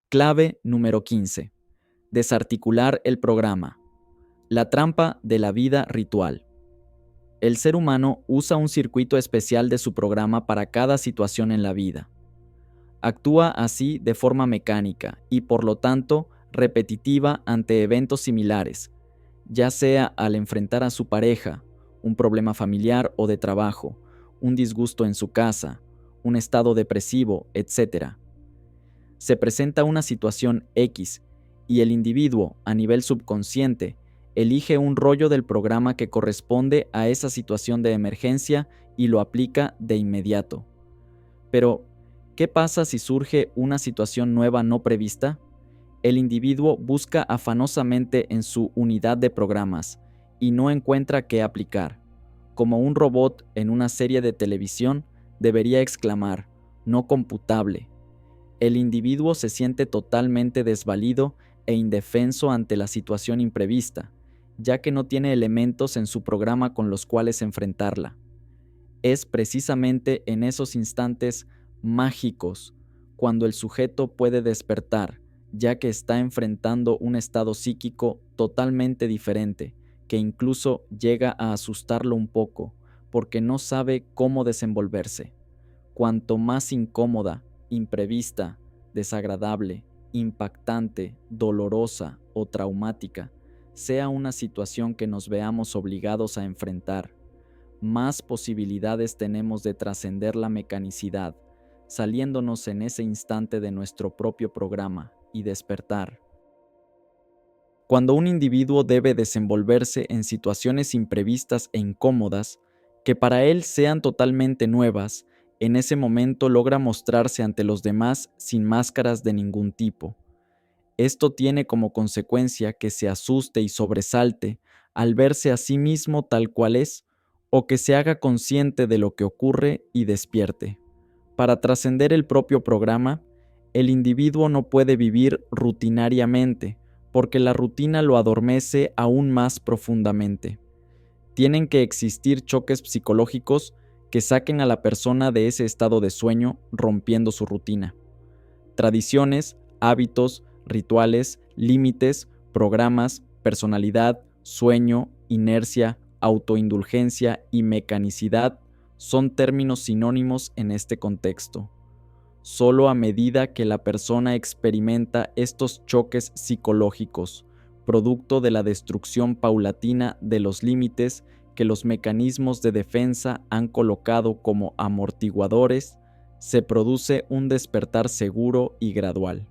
Clave número 15. Desarticular el programa. La trampa de la vida ritual. El ser humano usa un circuito especial de su programa para cada situación en la vida. Actúa así de forma mecánica y por lo tanto repetitiva ante eventos similares, ya sea al enfrentar a su pareja, un problema familiar o de trabajo, un disgusto en su casa, un estado depresivo, etc. Se presenta una situación X y el individuo, a nivel subconsciente, elige un rollo del programa que corresponde a esa situación de emergencia y lo aplica de inmediato. Pero, ¿qué pasa si surge una situación nueva no prevista? El individuo busca afanosamente en su unidad de programas y no encuentra qué aplicar. Como un robot en una serie de televisión, debería exclamar, no computable. El individuo se siente totalmente desvalido e indefenso ante la situación imprevista, ya que no tiene elementos en su programa con los cuales enfrentarla. Es precisamente en esos instantes mágicos cuando el sujeto puede despertar, ya que está enfrentando un estado psíquico totalmente diferente, que incluso llega a asustarlo un poco, porque no sabe cómo desenvolverse. Cuanto más incómoda, imprevista, desagradable, impactante, dolorosa o traumática sea una situación que nos veamos obligados a enfrentar, más posibilidades tenemos de trascender la mecanicidad, saliéndonos en ese instante de nuestro propio programa y despertar. Cuando un individuo debe desenvolverse en situaciones imprevistas e incómodas, que para él sean totalmente nuevas, en ese momento logra mostrarse ante los demás sin máscaras de ningún tipo. Esto tiene como consecuencia que se asuste y sobresalte al verse a sí mismo tal cual es, o que se haga consciente de lo que ocurre y despierte. Para trascender el propio programa, el individuo no puede vivir rutinariamente, porque la rutina lo adormece aún más profundamente. Tienen que existir choques psicológicos que saquen a la persona de ese estado de sueño, rompiendo su rutina. Tradiciones, hábitos, rituales, límites, programas, personalidad, sueño, inercia, autoindulgencia y mecanicidad son términos sinónimos en este contexto. Solo a medida que la persona experimenta estos choques psicológicos, producto de la destrucción paulatina de los límites que los mecanismos de defensa han colocado como amortiguadores, se produce un despertar seguro y gradual.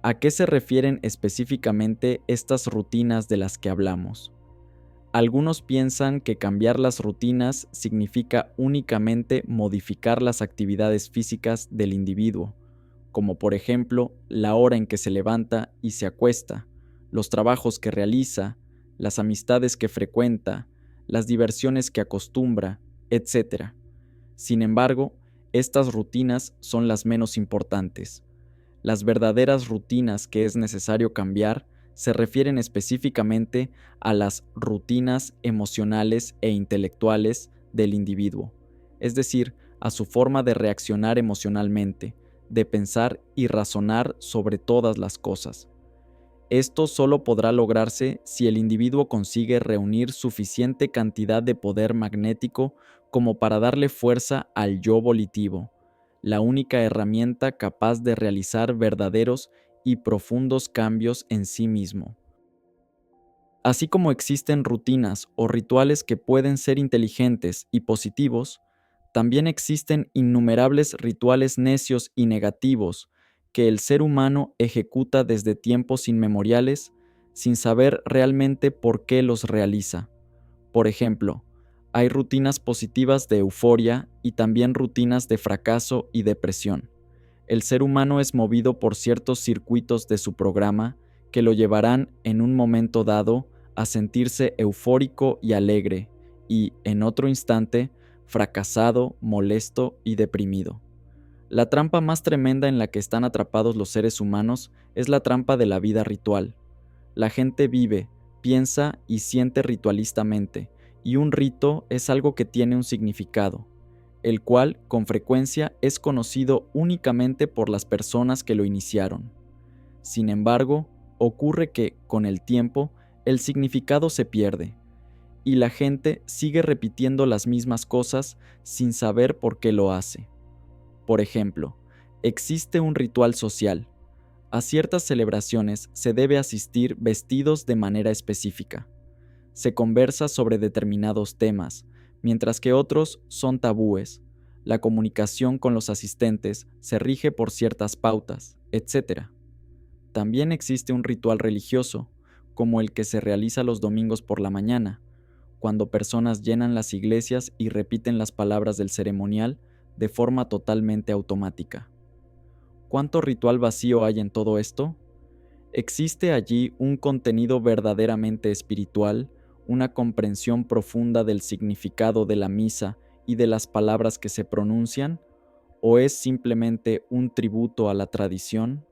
¿A qué se refieren específicamente estas rutinas de las que hablamos? Algunos piensan que cambiar las rutinas significa únicamente modificar las actividades físicas del individuo, como por ejemplo la hora en que se levanta y se acuesta, los trabajos que realiza, las amistades que frecuenta, las diversiones que acostumbra, etc. Sin embargo, estas rutinas son las menos importantes. Las verdaderas rutinas que es necesario cambiar se refieren específicamente a las rutinas emocionales e intelectuales del individuo, es decir, a su forma de reaccionar emocionalmente, de pensar y razonar sobre todas las cosas. Esto solo podrá lograrse si el individuo consigue reunir suficiente cantidad de poder magnético como para darle fuerza al yo volitivo, la única herramienta capaz de realizar verdaderos y profundos cambios en sí mismo. Así como existen rutinas o rituales que pueden ser inteligentes y positivos, también existen innumerables rituales necios y negativos que el ser humano ejecuta desde tiempos inmemoriales sin saber realmente por qué los realiza. Por ejemplo, hay rutinas positivas de euforia y también rutinas de fracaso y depresión. El ser humano es movido por ciertos circuitos de su programa que lo llevarán en un momento dado a sentirse eufórico y alegre y, en otro instante, fracasado, molesto y deprimido. La trampa más tremenda en la que están atrapados los seres humanos es la trampa de la vida ritual. La gente vive, piensa y siente ritualistamente, y un rito es algo que tiene un significado, el cual con frecuencia es conocido únicamente por las personas que lo iniciaron. Sin embargo, ocurre que, con el tiempo, el significado se pierde, y la gente sigue repitiendo las mismas cosas sin saber por qué lo hace. Por ejemplo, existe un ritual social. A ciertas celebraciones se debe asistir vestidos de manera específica. Se conversa sobre determinados temas, mientras que otros son tabúes. La comunicación con los asistentes se rige por ciertas pautas, etc. También existe un ritual religioso, como el que se realiza los domingos por la mañana, cuando personas llenan las iglesias y repiten las palabras del ceremonial de forma totalmente automática. ¿Cuánto ritual vacío hay en todo esto? ¿Existe allí un contenido verdaderamente espiritual, una comprensión profunda del significado de la misa y de las palabras que se pronuncian? ¿O es simplemente un tributo a la tradición?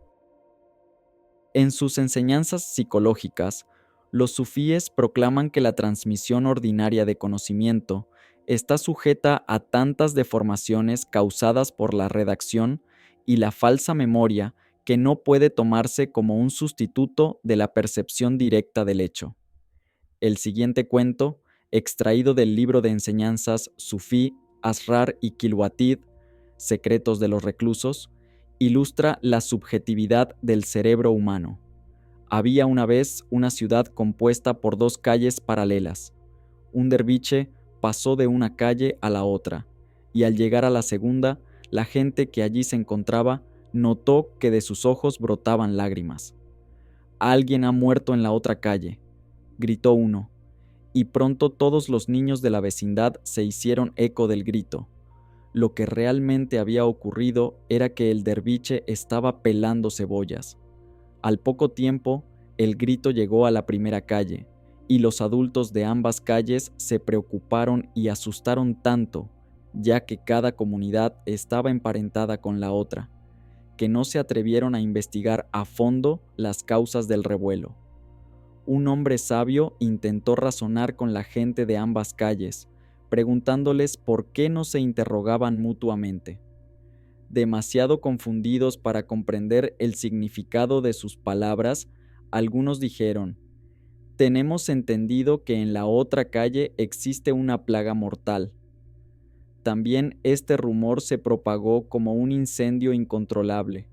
En sus enseñanzas psicológicas, los sufíes proclaman que la transmisión ordinaria de conocimiento está sujeta a tantas deformaciones causadas por la redacción y la falsa memoria que no puede tomarse como un sustituto de la percepción directa del hecho. El siguiente cuento, extraído del libro de enseñanzas sufí Asrar y Kilwatid, Secretos de los reclusos, ilustra la subjetividad del cerebro humano. Había una vez una ciudad compuesta por dos calles paralelas. Un derviche pasó de una calle a la otra, y al llegar a la segunda, la gente que allí se encontraba notó que de sus ojos brotaban lágrimas. «Alguien ha muerto en la otra calle», gritó uno, y pronto todos los niños de la vecindad se hicieron eco del grito. Lo que realmente había ocurrido era que el derviche estaba pelando cebollas. Al poco tiempo, el grito llegó a la primera calle, y los adultos de ambas calles se preocuparon y asustaron tanto, ya que cada comunidad estaba emparentada con la otra, que no se atrevieron a investigar a fondo las causas del revuelo. Un hombre sabio intentó razonar con la gente de ambas calles, preguntándoles por qué no se interrogaban mutuamente. Demasiado confundidos para comprender el significado de sus palabras, algunos dijeron: «Tenemos entendido que en la otra calle existe una plaga mortal». También este rumor se propagó como un incendio incontrolable,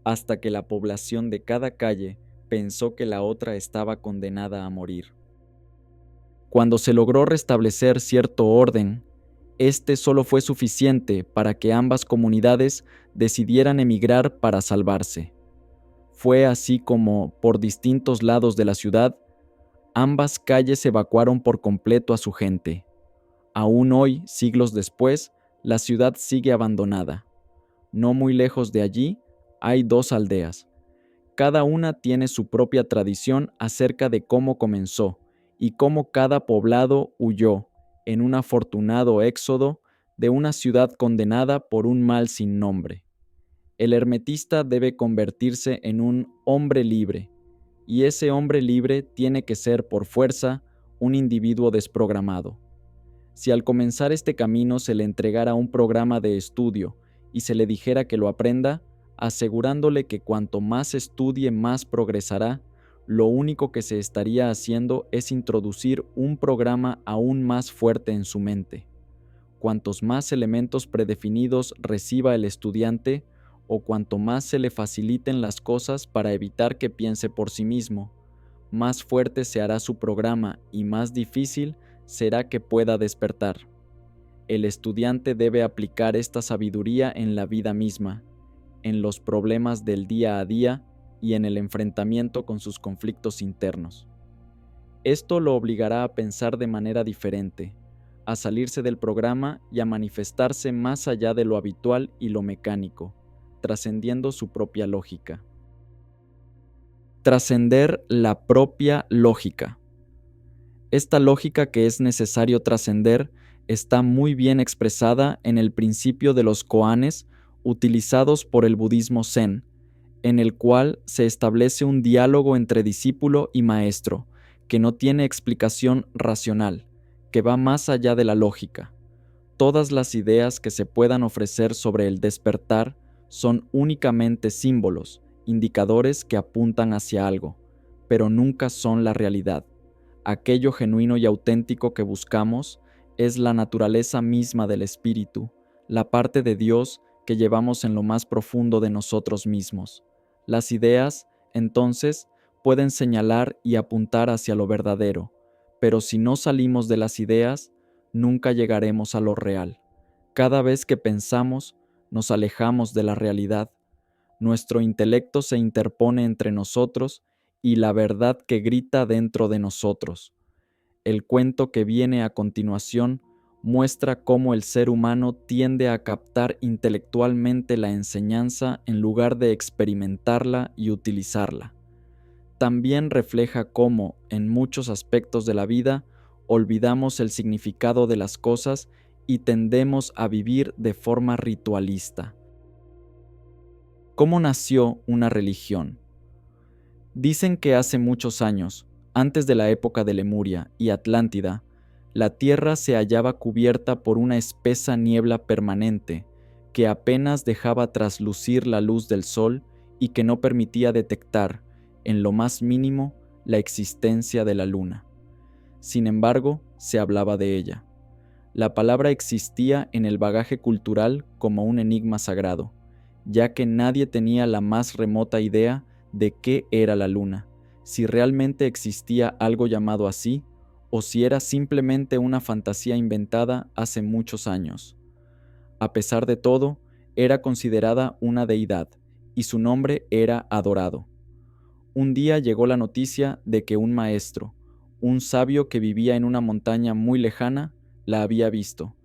hasta que la población de cada calle pensó que la otra estaba condenada a morir. Cuando se logró restablecer cierto orden, este solo fue suficiente para que ambas comunidades decidieran emigrar para salvarse. Fue así como, por distintos lados de la ciudad, ambas calles evacuaron por completo a su gente. Aún hoy, siglos después, la ciudad sigue abandonada. No muy lejos de allí, hay dos aldeas. Cada una tiene su propia tradición acerca de cómo comenzó y cómo cada poblado huyó, en un afortunado éxodo, de una ciudad condenada por un mal sin nombre. El hermetista debe convertirse en un hombre libre, y ese hombre libre tiene que ser por fuerza un individuo desprogramado. Si al comenzar este camino se le entregara un programa de estudio y se le dijera que lo aprenda, asegurándole que cuanto más estudie más progresará, lo único que se estaría haciendo es introducir un programa aún más fuerte en su mente. Cuantos más elementos predefinidos reciba el estudiante, o cuanto más se le faciliten las cosas para evitar que piense por sí mismo, más fuerte se hará su programa y más difícil será que pueda despertar. El estudiante debe aplicar esta sabiduría en la vida misma, en los problemas del día a día y en el enfrentamiento con sus conflictos internos. Esto lo obligará a pensar de manera diferente, a salirse del programa y a manifestarse más allá de lo habitual y lo mecánico, trascendiendo su propia lógica. Trascender la propia lógica. Esta lógica que es necesario trascender está muy bien expresada en el principio de los koanes utilizados por el budismo zen, en el cual se establece un diálogo entre discípulo y maestro, que no tiene explicación racional, que va más allá de la lógica. Todas las ideas que se puedan ofrecer sobre el despertar son únicamente símbolos indicadores que apuntan hacia algo, pero nunca son la realidad. Aquello genuino y auténtico que buscamos es la naturaleza misma del espíritu, la parte de Dios que llevamos en lo más profundo de nosotros mismos. Las ideas, entonces, pueden señalar y apuntar hacia lo verdadero, pero si no salimos de las ideas, nunca llegaremos a lo real. Cada vez que pensamos, nos alejamos de la realidad. Nuestro intelecto se interpone entre nosotros y la verdad que grita dentro de nosotros. El cuento que viene a continuación muestra cómo el ser humano tiende a captar intelectualmente la enseñanza en lugar de experimentarla y utilizarla. También refleja cómo, en muchos aspectos de la vida, olvidamos el significado de las cosas y tendemos a vivir de forma ritualista. ¿Cómo nació una religión? Dicen que hace muchos años, antes de la época de Lemuria y Atlántida, la tierra se hallaba cubierta por una espesa niebla permanente que apenas dejaba traslucir la luz del sol y que no permitía detectar, en lo más mínimo, la existencia de la luna. Sin embargo, se hablaba de ella. La palabra existía en el bagaje cultural como un enigma sagrado, ya que nadie tenía la más remota idea de qué era la luna, si realmente existía algo llamado así, o si era simplemente una fantasía inventada hace muchos años. A pesar de todo, era considerada una deidad, y su nombre era adorado. Un día llegó la noticia de que un maestro, un sabio que vivía en una montaña muy lejana, la había visto,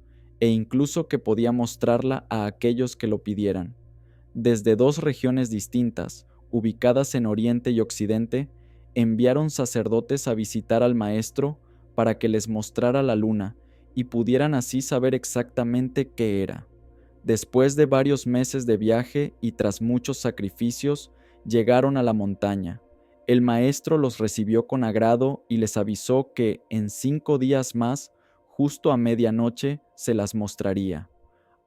e incluso que podía mostrarla a aquellos que lo pidieran. Desde dos regiones distintas, ubicadas en Oriente y Occidente, enviaron sacerdotes a visitar al maestro para que les mostrara la luna y pudieran así saber exactamente qué era. Después de varios meses de viaje y tras muchos sacrificios, llegaron a la montaña. El maestro los recibió con agrado y les avisó que en 5 días más, justo a medianoche, se las mostraría.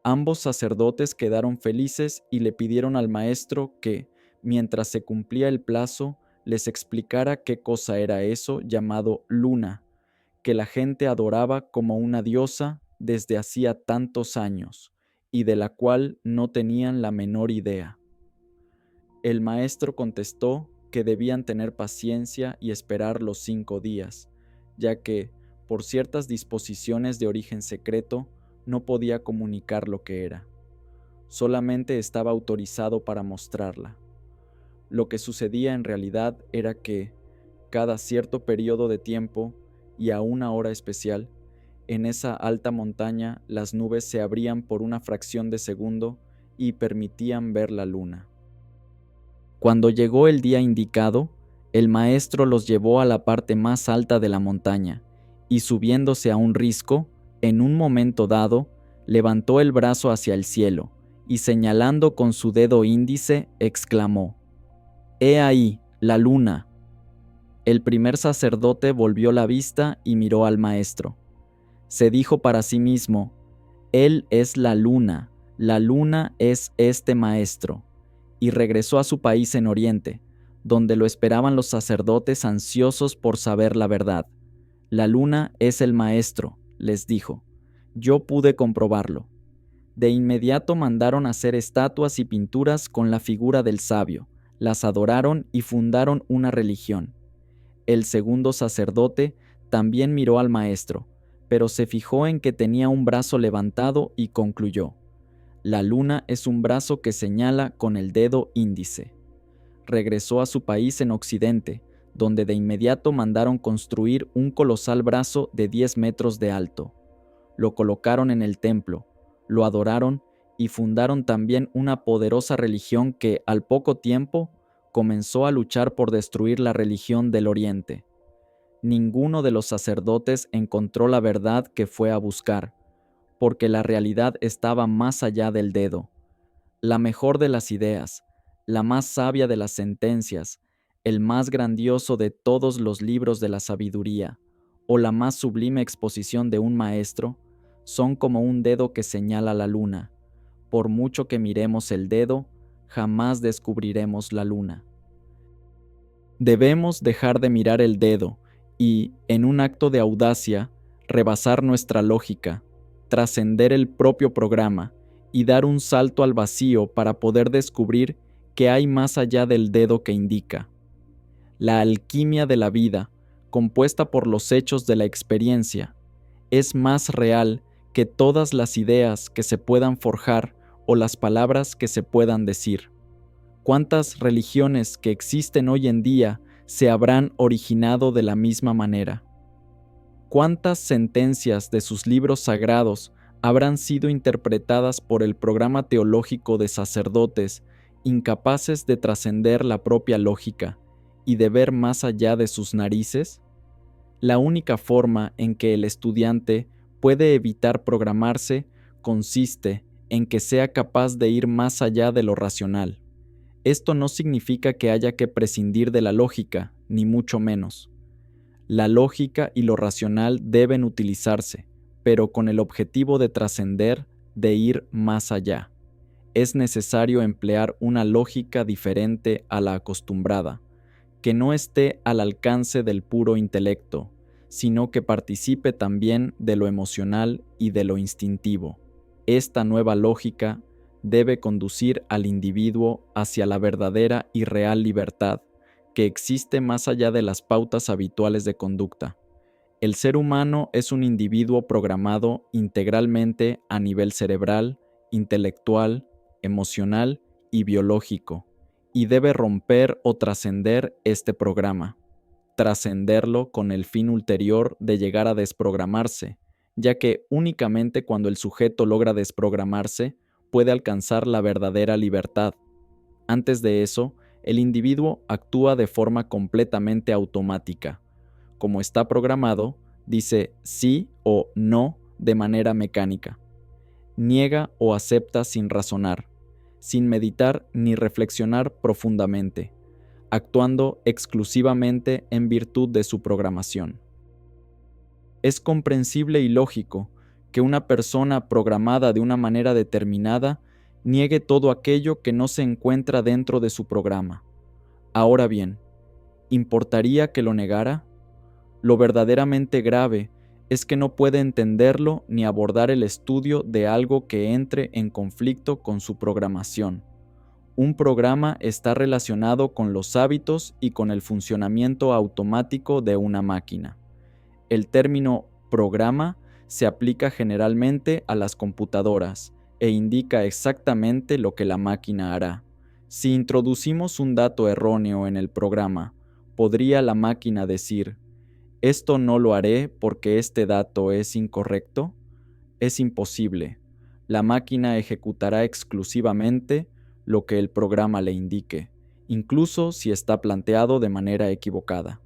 Ambos sacerdotes quedaron felices y le pidieron al maestro que, mientras se cumplía el plazo, les explicara qué cosa era eso llamado luna, que la gente adoraba como una diosa desde hacía tantos años, y de la cual no tenían la menor idea. El maestro contestó que debían tener paciencia y esperar los 5 días, ya que, por ciertas disposiciones de origen secreto, no podía comunicar lo que era. Solamente estaba autorizado para mostrarla. Lo que sucedía en realidad era que, cada cierto periodo de tiempo y a una hora especial, en esa alta montaña las nubes se abrían por una fracción de segundo y permitían ver la luna. Cuando llegó el día indicado, el maestro los llevó a la parte más alta de la montaña, y subiéndose a un risco, en un momento dado, levantó el brazo hacia el cielo, y señalando con su dedo índice, exclamó: «He ahí, la luna». El primer sacerdote volvió la vista y miró al maestro. Se dijo para sí mismo: «Él es la luna es este maestro», y regresó a su país en Oriente, donde lo esperaban los sacerdotes ansiosos por saber la verdad. «La luna es el maestro», les dijo. «Yo pude comprobarlo». De inmediato mandaron hacer estatuas y pinturas con la figura del sabio, las adoraron y fundaron una religión. El segundo sacerdote también miró al maestro, pero se fijó en que tenía un brazo levantado y concluyó: «La luna es un brazo que señala con el dedo índice». Regresó a su país en Occidente, donde de inmediato mandaron construir un colosal brazo de 10 metros de alto. Lo colocaron en el templo, lo adoraron y fundaron también una poderosa religión que, al poco tiempo, comenzó a luchar por destruir la religión del Oriente. Ninguno de los sacerdotes encontró la verdad que fue a buscar, porque la realidad estaba más allá del dedo. La mejor de las ideas, la más sabia de las sentencias, el más grandioso de todos los libros de la sabiduría, o la más sublime exposición de un maestro, son como un dedo que señala la luna. Por mucho que miremos el dedo, jamás descubriremos la luna. Debemos dejar de mirar el dedo y, en un acto de audacia, rebasar nuestra lógica, trascender el propio programa y dar un salto al vacío para poder descubrir qué hay más allá del dedo que indica. La alquimia de la vida, compuesta por los hechos de la experiencia, es más real que todas las ideas que se puedan forjar o las palabras que se puedan decir. ¿Cuántas religiones que existen hoy en día se habrán originado de la misma manera? ¿Cuántas sentencias de sus libros sagrados habrán sido interpretadas por el programa teológico de sacerdotes incapaces de trascender la propia lógica y de ver más allá de sus narices? La única forma en que el estudiante puede evitar programarse consiste en que sea capaz de ir más allá de lo racional. Esto no significa que haya que prescindir de la lógica, ni mucho menos. La lógica y lo racional deben utilizarse, pero con el objetivo de trascender, de ir más allá. Es necesario emplear una lógica diferente a la acostumbrada, que no esté al alcance del puro intelecto, sino que participe también de lo emocional y de lo instintivo. Esta nueva lógica debe conducir al individuo hacia la verdadera y real libertad, que existe más allá de las pautas habituales de conducta. El ser humano es un individuo programado integralmente a nivel cerebral, intelectual, emocional y biológico, y debe romper o trascender este programa, trascenderlo con el fin ulterior de llegar a desprogramarse, ya que únicamente cuando el sujeto logra desprogramarse puede alcanzar la verdadera libertad. Antes de eso, el individuo actúa de forma completamente automática. Como está programado, dice sí o no de manera mecánica. Niega o acepta sin razonar, sin meditar ni reflexionar profundamente, actuando exclusivamente en virtud de su programación. Es comprensible y lógico que una persona programada de una manera determinada niegue todo aquello que no se encuentra dentro de su programa. Ahora bien, ¿importaría que lo negara? Lo verdaderamente grave es que no puede entenderlo ni abordar el estudio de algo que entre en conflicto con su programación. Un programa está relacionado con los hábitos y con el funcionamiento automático de una máquina. El término programa se aplica generalmente a las computadoras e indica exactamente lo que la máquina hará. Si introducimos un dato erróneo en el programa, ¿podría la máquina decir: «Esto no lo haré porque este dato es incorrecto»? Es imposible. La máquina ejecutará exclusivamente lo que el programa le indique, incluso si está planteado de manera equivocada.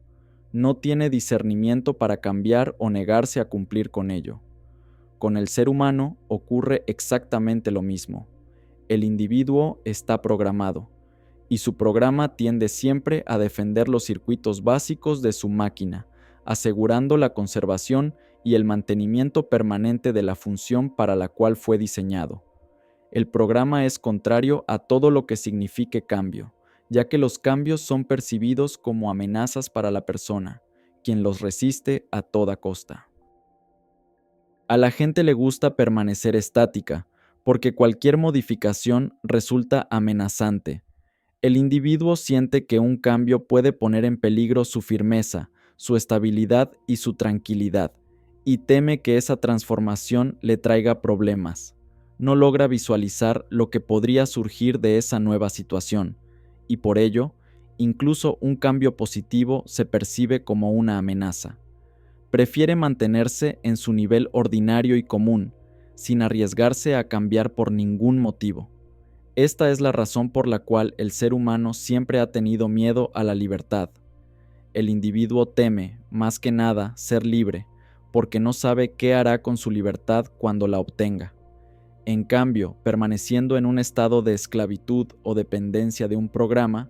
No tiene discernimiento para cambiar o negarse a cumplir con ello. Con el ser humano ocurre exactamente lo mismo. El individuo está programado, y su programa tiende siempre a defender los circuitos básicos de su máquina, asegurando la conservación y el mantenimiento permanente de la función para la cual fue diseñado. El programa es contrario a todo lo que signifique cambio, ya que los cambios son percibidos como amenazas para la persona, quien los resiste a toda costa. A la gente le gusta permanecer estática, porque cualquier modificación resulta amenazante. El individuo siente que un cambio puede poner en peligro su firmeza, su estabilidad y su tranquilidad, y teme que esa transformación le traiga problemas. No logra visualizar lo que podría surgir de esa nueva situación, y por ello, incluso un cambio positivo se percibe como una amenaza. Prefiere mantenerse en su nivel ordinario y común, sin arriesgarse a cambiar por ningún motivo. Esta es la razón por la cual el ser humano siempre ha tenido miedo a la libertad. El individuo teme, más que nada, ser libre, porque no sabe qué hará con su libertad cuando la obtenga. En cambio, permaneciendo en un estado de esclavitud o dependencia de un programa,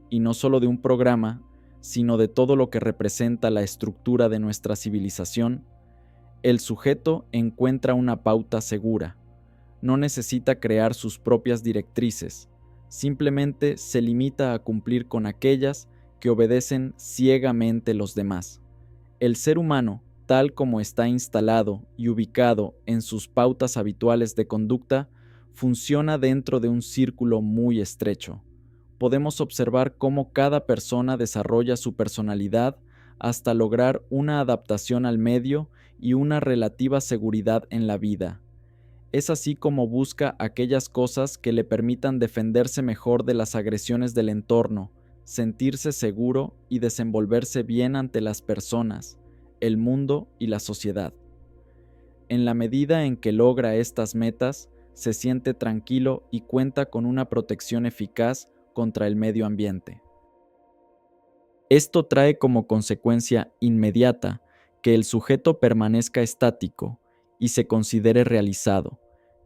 y no solo de un programa, sino de todo lo que representa la estructura de nuestra civilización, el sujeto encuentra una pauta segura. No necesita crear sus propias directrices, simplemente se limita a cumplir con aquellas que obedecen ciegamente los demás. El ser humano, tal como está instalado y ubicado en sus pautas habituales de conducta, funciona dentro de un círculo muy estrecho. Podemos observar cómo cada persona desarrolla su personalidad hasta lograr una adaptación al medio y una relativa seguridad en la vida. Es así como busca aquellas cosas que le permitan defenderse mejor de las agresiones del entorno, sentirse seguro y desenvolverse bien ante las personas, el mundo y la sociedad. En la medida en que logra estas metas, se siente tranquilo y cuenta con una protección eficaz contra el medio ambiente. Esto trae como consecuencia inmediata que el sujeto permanezca estático y se considere realizado,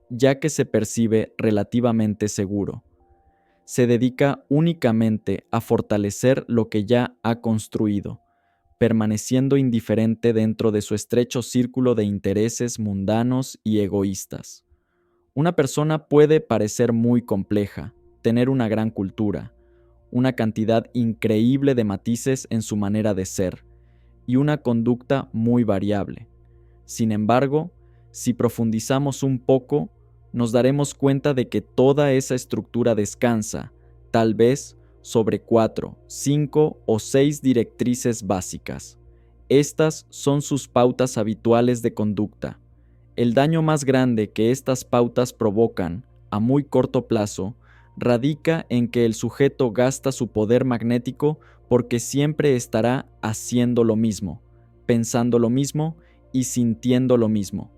ya que se percibe relativamente seguro. Se dedica únicamente a fortalecer lo que ya ha construido, permaneciendo indiferente dentro de su estrecho círculo de intereses mundanos y egoístas. Una persona puede parecer muy compleja, tener una gran cultura, una cantidad increíble de matices en su manera de ser y una conducta muy variable. Sin embargo, si profundizamos un poco, nos daremos cuenta de que toda esa estructura descansa, tal vez, sobre 4, 5 o 6 directrices básicas. Estas son sus pautas habituales de conducta. El daño más grande que estas pautas provocan, a muy corto plazo, radica en que el sujeto gasta su poder magnético porque siempre estará haciendo lo mismo, pensando lo mismo y sintiendo lo mismo.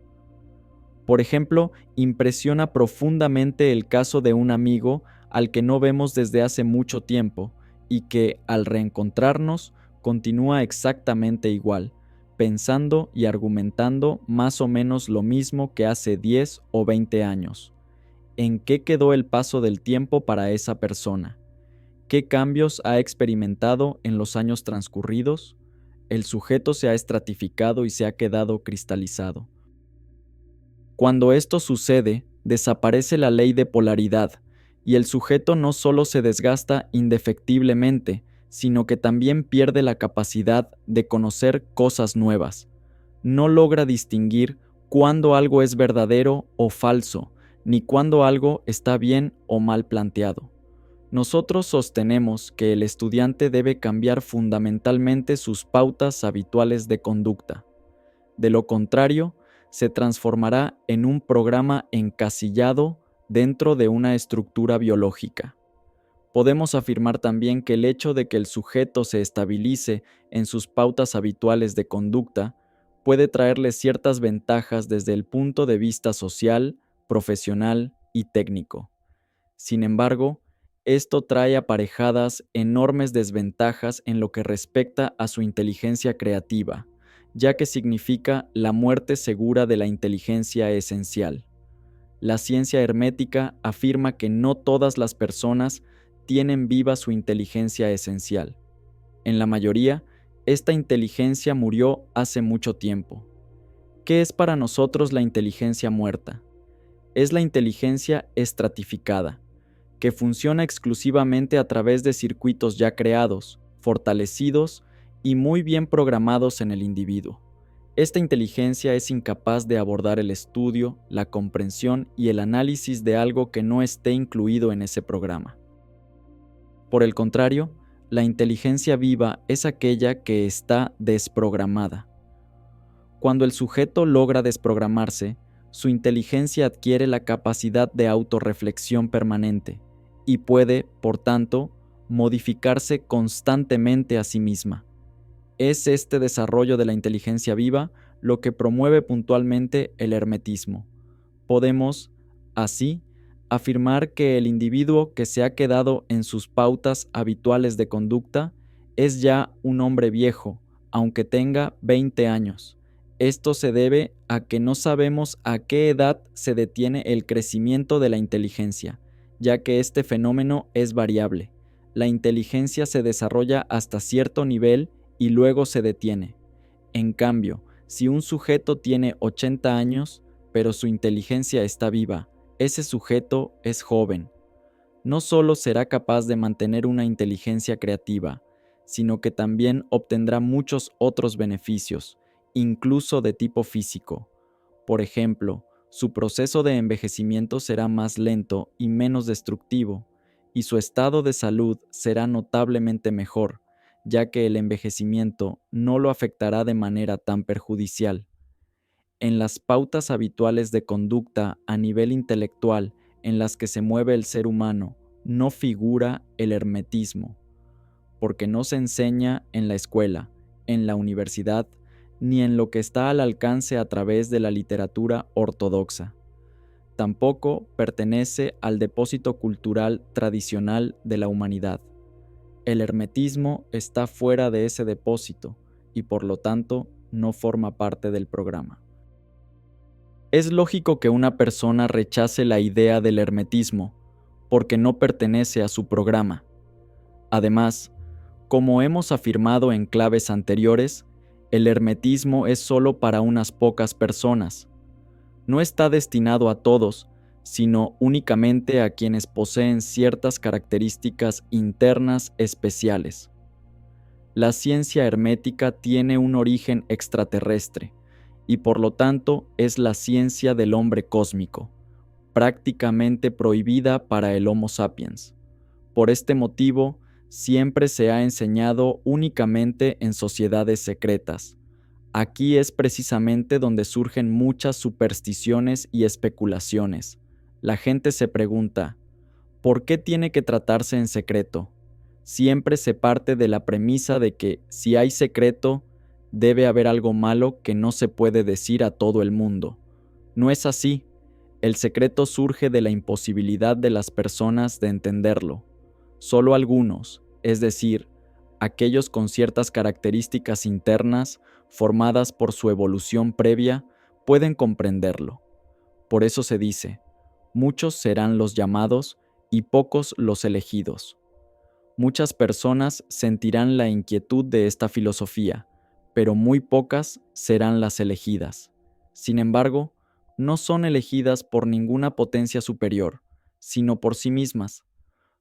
Por ejemplo, impresiona profundamente el caso de un amigo al que no vemos desde hace mucho tiempo y que, al reencontrarnos, continúa exactamente igual, pensando y argumentando más o menos lo mismo que hace 10 o 20 años. ¿En qué quedó el paso del tiempo para esa persona? ¿Qué cambios ha experimentado en los años transcurridos? El sujeto se ha estratificado y se ha quedado cristalizado. Cuando esto sucede, desaparece la ley de polaridad, y el sujeto no solo se desgasta indefectiblemente, sino que también pierde la capacidad de conocer cosas nuevas. No logra distinguir cuándo algo es verdadero o falso, ni cuándo algo está bien o mal planteado. Nosotros sostenemos que el estudiante debe cambiar fundamentalmente sus pautas habituales de conducta. De lo contrario, se transformará en un programa encasillado dentro de una estructura biológica. Podemos afirmar también que el hecho de que el sujeto se estabilice en sus pautas habituales de conducta puede traerle ciertas ventajas desde el punto de vista social, profesional y técnico. Sin embargo, esto trae aparejadas enormes desventajas en lo que respecta a su inteligencia creativa, ya que significa la muerte segura de la inteligencia esencial. La ciencia hermética afirma que no todas las personas tienen viva su inteligencia esencial. En la mayoría, esta inteligencia murió hace mucho tiempo. ¿Qué es para nosotros la inteligencia muerta? Es la inteligencia estratificada, que funciona exclusivamente a través de circuitos ya creados, fortalecidos y muy bien programados en el individuo. Esta inteligencia es incapaz de abordar el estudio, la comprensión y el análisis de algo que no esté incluido en ese programa. Por el contrario, la inteligencia viva es aquella que está desprogramada. Cuando el sujeto logra desprogramarse, su inteligencia adquiere la capacidad de autorreflexión permanente y puede, por tanto, modificarse constantemente a sí misma. Es este desarrollo de la inteligencia viva lo que promueve puntualmente el hermetismo. Podemos, así, afirmar que el individuo que se ha quedado en sus pautas habituales de conducta es ya un hombre viejo, aunque tenga 20 años. Esto se debe a que no sabemos a qué edad se detiene el crecimiento de la inteligencia, ya que este fenómeno es variable. La inteligencia se desarrolla hasta cierto nivel y luego se detiene. En cambio, si un sujeto tiene 80 años, pero su inteligencia está viva, ese sujeto es joven. no solo será capaz de mantener una inteligencia creativa, sino que también obtendrá muchos otros beneficios, incluso de tipo físico. Por ejemplo, su proceso de envejecimiento será más lento y menos destructivo, y su estado de salud será notablemente mejor, ya que el envejecimiento no lo afectará de manera tan perjudicial. En las pautas habituales de conducta a nivel intelectual en las que se mueve el ser humano, no figura el hermetismo, porque no se enseña en la escuela, en la universidad, ni en lo que está al alcance a través de la literatura ortodoxa. Tampoco pertenece al depósito cultural tradicional de la humanidad. El hermetismo está fuera de ese depósito y por lo tanto no forma parte del programa. Es lógico que una persona rechace la idea del hermetismo porque no pertenece a su programa. Además, como hemos afirmado en claves anteriores, el hermetismo es solo para unas pocas personas. No está destinado a todos, sino únicamente a quienes poseen ciertas características internas especiales. La ciencia hermética tiene un origen extraterrestre y por lo tanto es la ciencia del hombre cósmico, prácticamente prohibida para el Homo sapiens. Por este motivo, siempre se ha enseñado únicamente en sociedades secretas. Aquí es precisamente donde surgen muchas supersticiones y especulaciones. La gente se pregunta, ¿por qué tiene que tratarse en secreto? Siempre se parte de la premisa de que si hay secreto, debe haber algo malo que no se puede decir a todo el mundo. No es así. El secreto surge de la imposibilidad de las personas de entenderlo. Solo algunos, es decir, aquellos con ciertas características internas formadas por su evolución previa, pueden comprenderlo. Por eso se dice, muchos serán los llamados y pocos los elegidos. Muchas personas sentirán la inquietud de esta filosofía, pero muy pocas serán las elegidas. Sin embargo, no son elegidas por ninguna potencia superior, sino por sí mismas.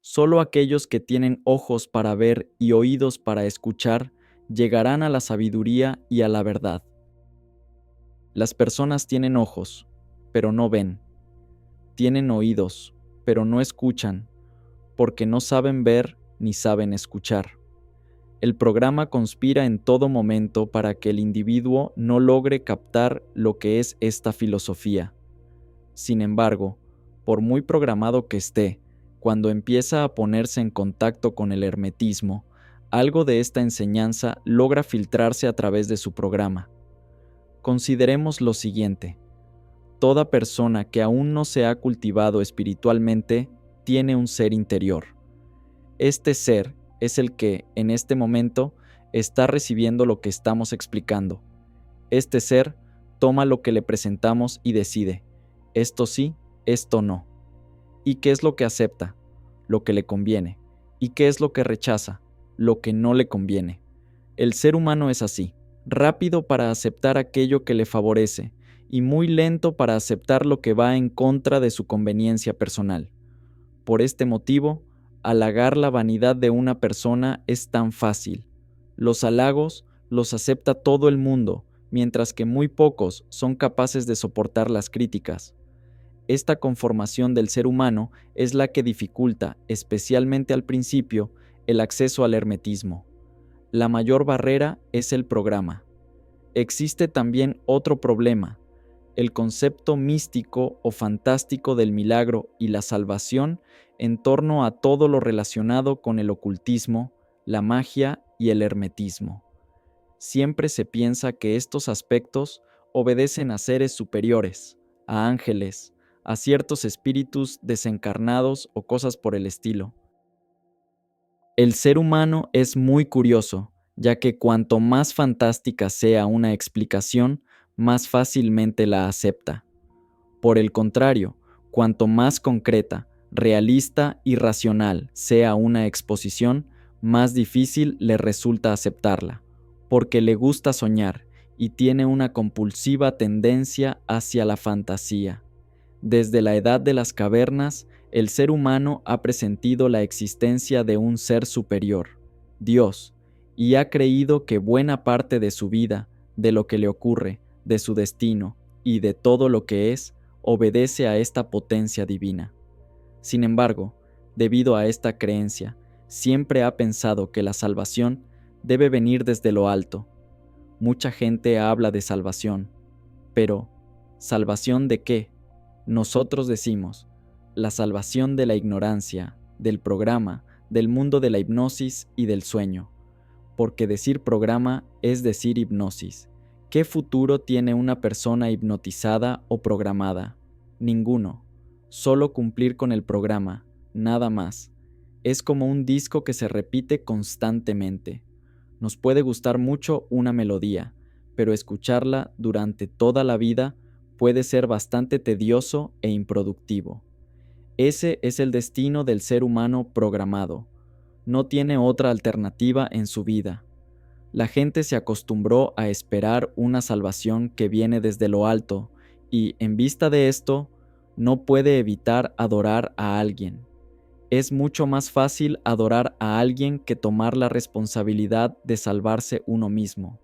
Solo aquellos que tienen ojos para ver y oídos para escuchar llegarán a la sabiduría y a la verdad. Las personas tienen ojos, pero no ven. Tienen oídos, pero no escuchan, porque no saben ver ni saben escuchar. El programa conspira en todo momento para que el individuo no logre captar lo que es esta filosofía. Sin embargo, por muy programado que esté, cuando empieza a ponerse en contacto con el hermetismo, algo de esta enseñanza logra filtrarse a través de su programa. Consideremos lo siguiente. Toda persona que aún no se ha cultivado espiritualmente tiene un ser interior. Este ser es el que, en este momento, está recibiendo lo que estamos explicando. Este ser toma lo que le presentamos y decide, esto sí, esto no. ¿Y qué es lo que acepta? Lo que le conviene. ¿Y qué es lo que rechaza? Lo que no le conviene. El ser humano es así, rápido para aceptar aquello que le favorece y muy lento para aceptar lo que va en contra de su conveniencia personal. Por este motivo, halagar la vanidad de una persona es tan fácil. Los halagos los acepta todo el mundo, mientras que muy pocos son capaces de soportar las críticas. Esta conformación del ser humano es la que dificulta, especialmente al principio, el acceso al hermetismo. La mayor barrera es el programa. Existe también otro problema, el concepto místico o fantástico del milagro y la salvación en torno a todo lo relacionado con el ocultismo, la magia y el hermetismo. Siempre se piensa que estos aspectos obedecen a seres superiores, a ángeles, a ciertos espíritus desencarnados o cosas por el estilo. El ser humano es muy curioso, ya que cuanto más fantástica sea una explicación, más fácilmente la acepta. Por el contrario, cuanto más concreta, realista y racional sea una exposición, más difícil le resulta aceptarla, porque le gusta soñar y tiene una compulsiva tendencia hacia la fantasía. Desde la edad de las cavernas, El ser humano ha presentido la existencia de un ser superior, Dios, y ha creído que buena parte de su vida, de lo que le ocurre, de su destino y de todo lo que es, obedece a esta potencia divina. Sin embargo, debido a esta creencia, siempre ha pensado que la salvación debe venir desde lo alto. Mucha gente habla de salvación, pero ¿salvación de qué? Nosotros decimos, la salvación de la ignorancia, del programa, del mundo de la hipnosis y del sueño. Porque decir programa es decir hipnosis. ¿Qué futuro tiene una persona hipnotizada o programada? Ninguno. Solo cumplir con el programa, nada más. Es como un disco que se repite constantemente. Nos puede gustar mucho una melodía, pero escucharla durante toda la vida puede ser bastante tedioso e improductivo. Ese es el destino del ser humano programado. No tiene otra alternativa en su vida. La gente se acostumbró a esperar una salvación que viene desde lo alto y, en vista de esto, no puede evitar adorar a alguien. Es mucho más fácil adorar a alguien que tomar la responsabilidad de salvarse uno mismo.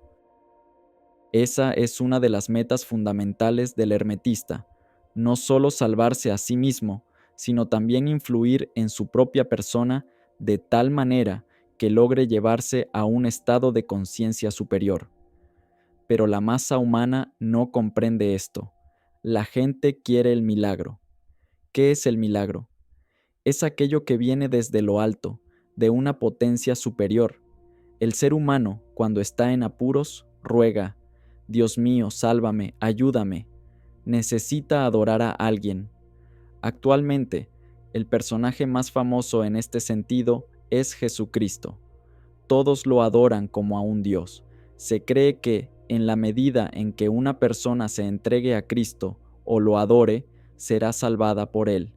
Esa es una de las metas fundamentales del hermetista, no solo salvarse a sí mismo, sino también influir en su propia persona de tal manera que logre llevarse a un estado de conciencia superior. Pero la masa humana no comprende esto. La gente quiere el milagro. ¿Qué es el milagro? Es aquello que viene desde lo alto, de una potencia superior. El ser humano, cuando está en apuros, ruega: Dios mío, sálvame, ayúdame. Necesita adorar a alguien. Actualmente, el personaje más famoso en este sentido es Jesucristo. Todos lo adoran como a un Dios. Se cree que, en la medida en que una persona se entregue a Cristo o lo adore, será salvada por él.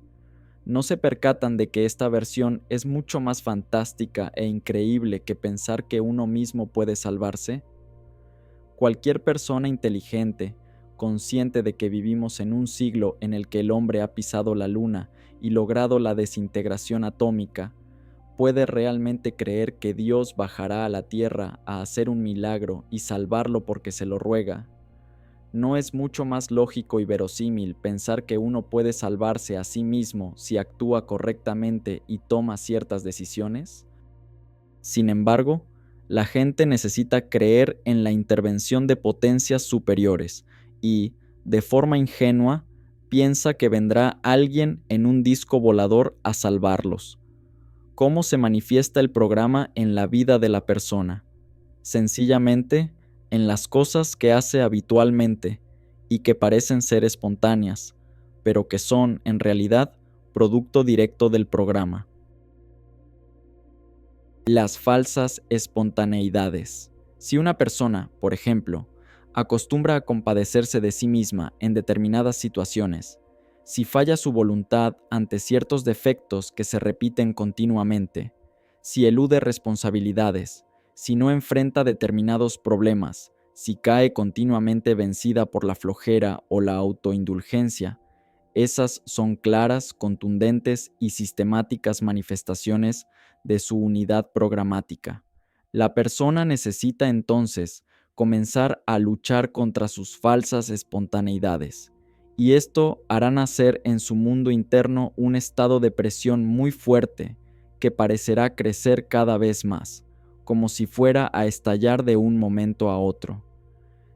No se percatan de que esta versión es mucho más fantástica e increíble que pensar que uno mismo puede salvarse. Cualquier persona inteligente, consciente de que vivimos en un siglo en el que el hombre ha pisado la luna y logrado la desintegración atómica, puede realmente creer que Dios bajará a la tierra a hacer un milagro y salvarlo porque se lo ruega. ¿No es mucho más lógico y verosímil pensar que uno puede salvarse a sí mismo si actúa correctamente y toma ciertas decisiones? Sin embargo, la gente necesita creer en la intervención de potencias superiores y, de forma ingenua, piensa que vendrá alguien en un disco volador a salvarlos. ¿Cómo se manifiesta el programa en la vida de la persona? Sencillamente, en las cosas que hace habitualmente y que parecen ser espontáneas, pero que son, en realidad, producto directo del programa. Las falsas espontaneidades. Si una persona, por ejemplo, acostumbra a compadecerse de sí misma en determinadas situaciones, si falla su voluntad ante ciertos defectos que se repiten continuamente, si elude responsabilidades, si no enfrenta determinados problemas, si cae continuamente vencida por la flojera o la autoindulgencia, esas son claras, contundentes y sistemáticas manifestaciones de su unidad programática. La persona necesita entonces comenzar a luchar contra sus falsas espontaneidades, y esto hará nacer en su mundo interno un estado de presión muy fuerte que parecerá crecer cada vez más, como si fuera a estallar de un momento a otro.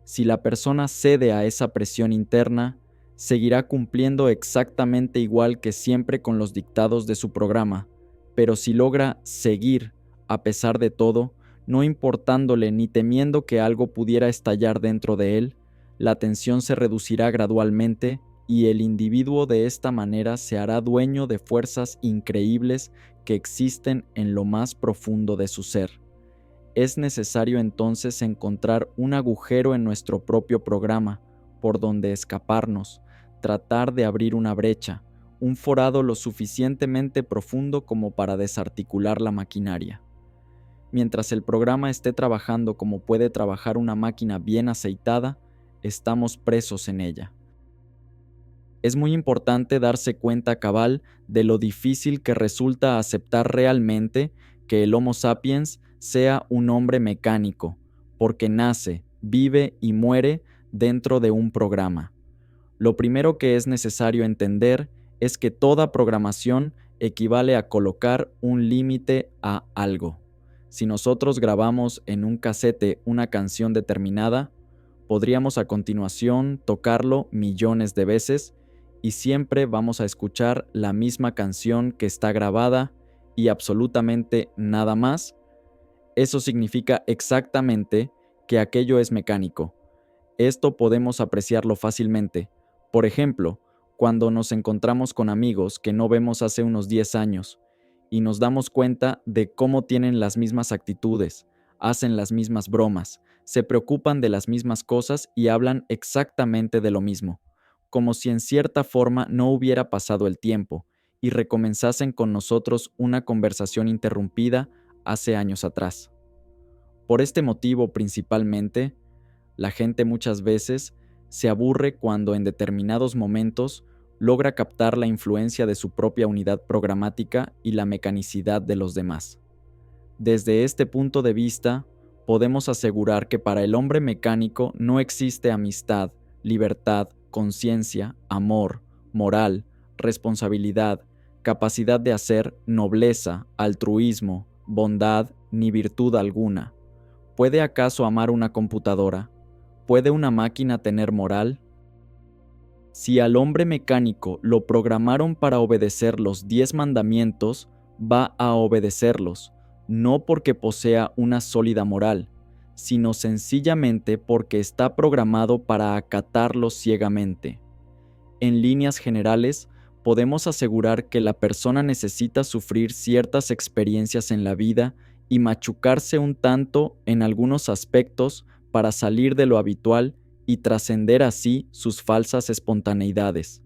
Si la persona cede a esa presión interna, seguirá cumpliendo exactamente igual que siempre con los dictados de su programa, pero si logra seguir, a pesar de todo, no importándole ni temiendo que algo pudiera estallar dentro de él, la tensión se reducirá gradualmente y el individuo de esta manera se hará dueño de fuerzas increíbles que existen en lo más profundo de su ser. Es necesario entonces encontrar un agujero en nuestro propio programa, por donde escaparnos, tratar de abrir una brecha, un forado lo suficientemente profundo como para desarticular la maquinaria. Mientras el programa esté trabajando como puede trabajar una máquina bien aceitada, estamos presos en ella. Es muy importante darse cuenta cabal de lo difícil que resulta aceptar realmente que el Homo sapiens sea un hombre mecánico, porque nace, vive y muere dentro de un programa. Lo primero que es necesario entender es que toda programación equivale a colocar un límite a algo. Si nosotros grabamos en un casete una canción determinada, podríamos a continuación tocarlo millones de veces y siempre vamos a escuchar la misma canción que está grabada y absolutamente nada más. Eso significa exactamente que aquello es mecánico. Esto podemos apreciarlo fácilmente. Por ejemplo, cuando nos encontramos con amigos que no vemos hace unos 10 años y nos damos cuenta de cómo tienen las mismas actitudes, hacen las mismas bromas, se preocupan de las mismas cosas y hablan exactamente de lo mismo, como si en cierta forma no hubiera pasado el tiempo y recomenzasen con nosotros una conversación interrumpida hace años atrás. Por este motivo principalmente, la gente muchas veces se aburre cuando en determinados momentos logra captar la influencia de su propia unidad programática y la mecanicidad de los demás. Desde este punto de vista, podemos asegurar que para el hombre mecánico no existe amistad, libertad, conciencia, amor, moral, responsabilidad, capacidad de hacer, nobleza, altruismo, bondad ni virtud alguna. ¿Puede acaso amar una computadora? ¿Puede una máquina tener moral? Si al hombre mecánico lo programaron para obedecer los 10 mandamientos, va a obedecerlos, no porque posea una sólida moral, sino sencillamente porque está programado para acatarlos ciegamente. En líneas generales, podemos asegurar que la persona necesita sufrir ciertas experiencias en la vida y machucarse un tanto en algunos aspectos para salir de lo habitual y trascender así sus falsas espontaneidades.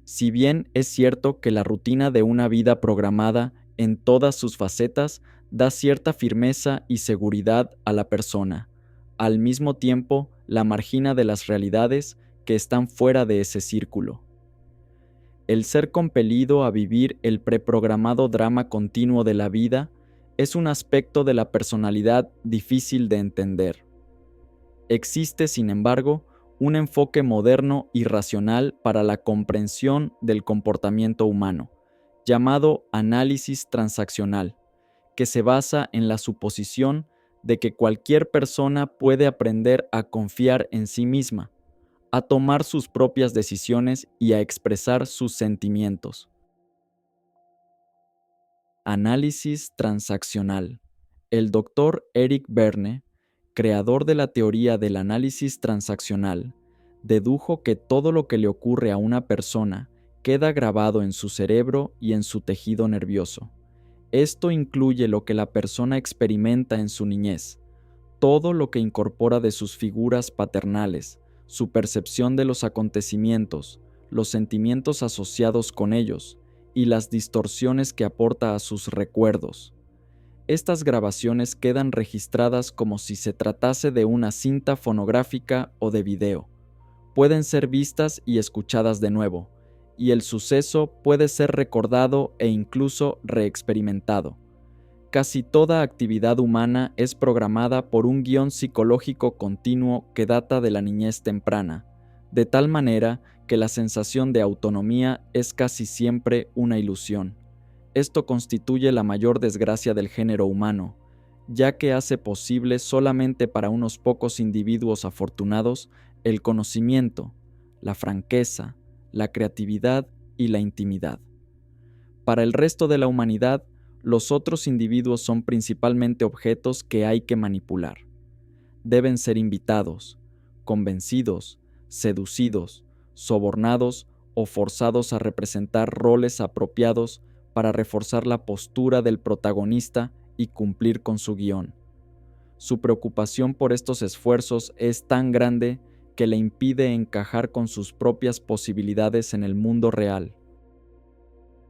Si bien es cierto que la rutina de una vida programada en todas sus facetas da cierta firmeza y seguridad a la persona, al mismo tiempo la margina de las realidades que están fuera de ese círculo. El ser compelido a vivir el preprogramado drama continuo de la vida es un aspecto de la personalidad difícil de entender. Existe, sin embargo, un enfoque moderno y racional para la comprensión del comportamiento humano, llamado análisis transaccional, que se basa en la suposición de que cualquier persona puede aprender a confiar en sí misma, a tomar sus propias decisiones y a expresar sus sentimientos. Análisis transaccional. El doctor Eric Berne, creador de la teoría del análisis transaccional, dedujo que todo lo que le ocurre a una persona queda grabado en su cerebro y en su tejido nervioso. Esto incluye lo que la persona experimenta en su niñez, todo lo que incorpora de sus figuras paternales, su percepción de los acontecimientos, los sentimientos asociados con ellos y las distorsiones que aporta a sus recuerdos. Estas grabaciones quedan registradas como si se tratase de una cinta fonográfica o de video. Pueden ser vistas y escuchadas de nuevo, y el suceso puede ser recordado e incluso reexperimentado. Casi toda actividad humana es programada por un guión psicológico continuo que data de la niñez temprana, de tal manera que la sensación de autonomía es casi siempre una ilusión. Esto constituye la mayor desgracia del género humano, ya que hace posible solamente para unos pocos individuos afortunados el conocimiento, la franqueza, la creatividad y la intimidad. Para el resto de la humanidad, los otros individuos son principalmente objetos que hay que manipular. Deben ser invitados, convencidos, seducidos, sobornados o forzados a representar roles apropiados para reforzar la postura del protagonista y cumplir con su guión. Su preocupación por estos esfuerzos es tan grande que le impide encajar con sus propias posibilidades en el mundo real.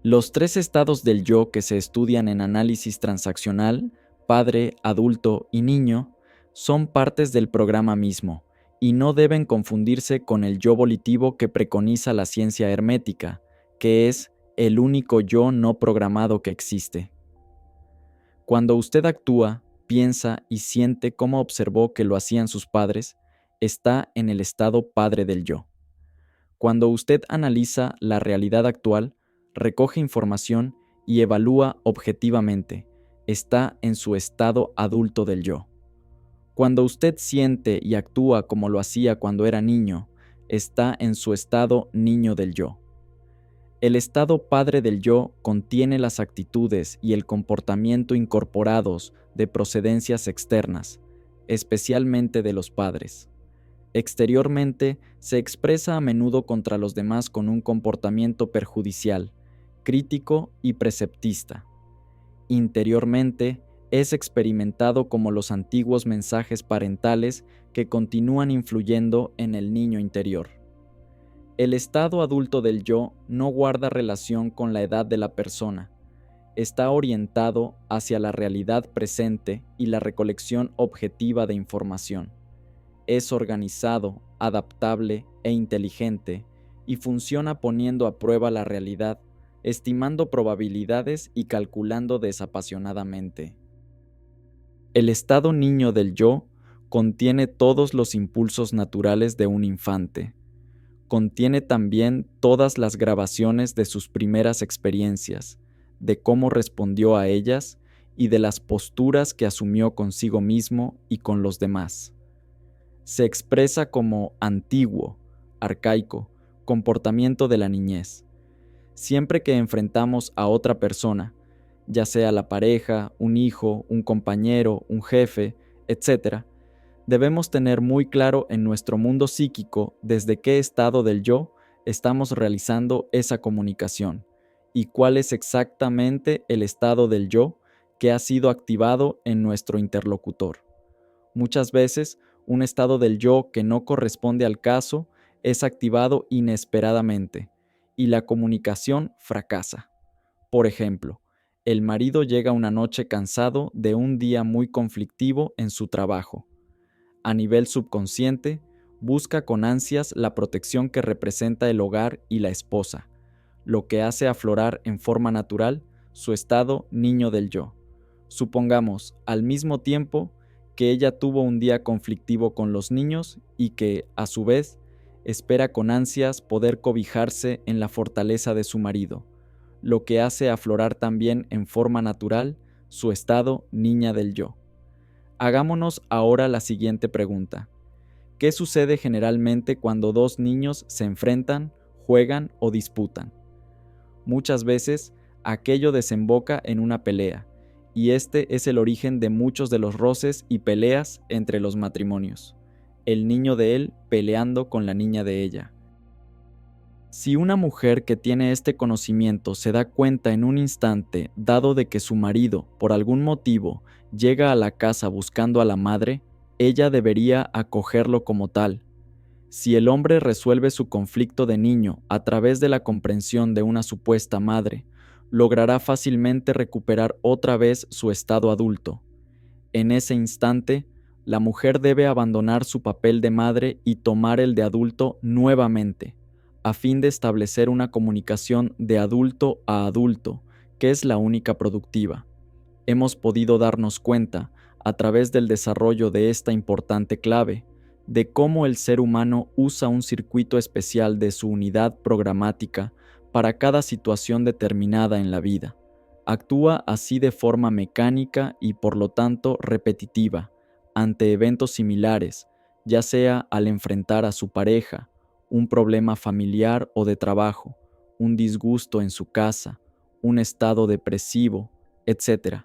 Los 3 estados del yo que se estudian en análisis transaccional, padre, adulto y niño, son partes del programa mismo, y no deben confundirse con el yo volitivo que preconiza la ciencia hermética, que es el único yo no programado que existe. Cuando usted actúa, piensa y siente como observó que lo hacían sus padres, está en el estado padre del yo. Cuando usted analiza la realidad actual, recoge información y evalúa objetivamente, está en su estado adulto del yo. Cuando usted siente y actúa como lo hacía cuando era niño, está en su estado niño del yo. El estado padre del yo contiene las actitudes y el comportamiento incorporados de procedencias externas, especialmente de los padres. Exteriormente, se expresa a menudo contra los demás con un comportamiento perjudicial, crítico y preceptista. Interiormente, es experimentado como los antiguos mensajes parentales que continúan influyendo en el niño interior. El estado adulto del yo no guarda relación con la edad de la persona. Está orientado hacia la realidad presente y la recolección objetiva de información. Es organizado, adaptable e inteligente y funciona poniendo a prueba la realidad, estimando probabilidades y calculando desapasionadamente. El estado niño del yo contiene todos los impulsos naturales de un infante. Contiene también todas las grabaciones de sus primeras experiencias, de cómo respondió a ellas y de las posturas que asumió consigo mismo y con los demás. Se expresa como antiguo, arcaico, comportamiento de la niñez. Siempre que enfrentamos a otra persona, ya sea la pareja, un hijo, un compañero, un jefe, etc., debemos tener muy claro en nuestro mundo psíquico desde qué estado del yo estamos realizando esa comunicación y cuál es exactamente el estado del yo que ha sido activado en nuestro interlocutor. Muchas veces, un estado del yo que no corresponde al caso es activado inesperadamente y la comunicación fracasa. Por ejemplo, el marido llega una noche cansado de un día muy conflictivo en su trabajo. A nivel subconsciente, busca con ansias la protección que representa el hogar y la esposa, lo que hace aflorar en forma natural su estado niño del yo. Supongamos, al mismo tiempo, que ella tuvo un día conflictivo con los niños y que, a su vez, espera con ansias poder cobijarse en la fortaleza de su marido, lo que hace aflorar también en forma natural su estado niña del yo. Hagámonos ahora la siguiente pregunta. ¿Qué sucede generalmente cuando dos niños se enfrentan, juegan o disputan? Muchas veces, aquello desemboca en una pelea, y este es el origen de muchos de los roces y peleas entre los matrimonios. El niño de él peleando con la niña de ella. Si una mujer que tiene este conocimiento se da cuenta en un instante dado de que su marido, por algún motivo, llega a la casa buscando a la madre, ella debería acogerlo como tal. Si el hombre resuelve su conflicto de niño a través de la comprensión de una supuesta madre, logrará fácilmente recuperar otra vez su estado adulto. En ese instante, la mujer debe abandonar su papel de madre y tomar el de adulto nuevamente, a fin de establecer una comunicación de adulto a adulto, que es la única productiva. Hemos podido darnos cuenta, a través del desarrollo de esta importante clave, de cómo el ser humano usa un circuito especial de su unidad programática para cada situación determinada en la vida. Actúa así de forma mecánica y por lo tanto repetitiva, ante eventos similares, ya sea al enfrentar a su pareja, un problema familiar o de trabajo, un disgusto en su casa, un estado depresivo, etc.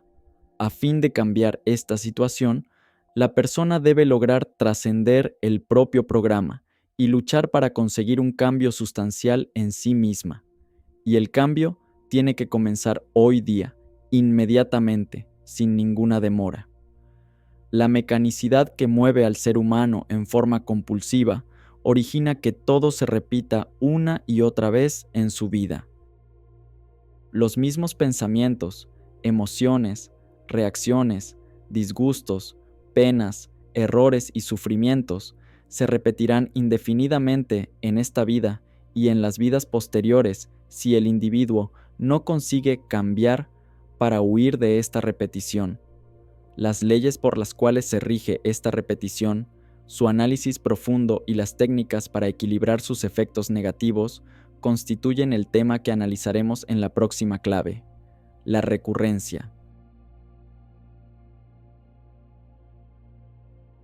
A fin de cambiar esta situación, la persona debe lograr trascender el propio programa y luchar para conseguir un cambio sustancial en sí misma. Y el cambio tiene que comenzar hoy día, inmediatamente, sin ninguna demora. La mecanicidad que mueve al ser humano en forma compulsiva origina que todo se repita una y otra vez en su vida. Los mismos pensamientos, emociones, reacciones, disgustos, penas, errores y sufrimientos se repetirán indefinidamente en esta vida y en las vidas posteriores si el individuo no consigue cambiar para huir de esta repetición. Las leyes por las cuales se rige esta repetición, su análisis profundo y las técnicas para equilibrar sus efectos negativos constituyen el tema que analizaremos en la próxima clave, la recurrencia.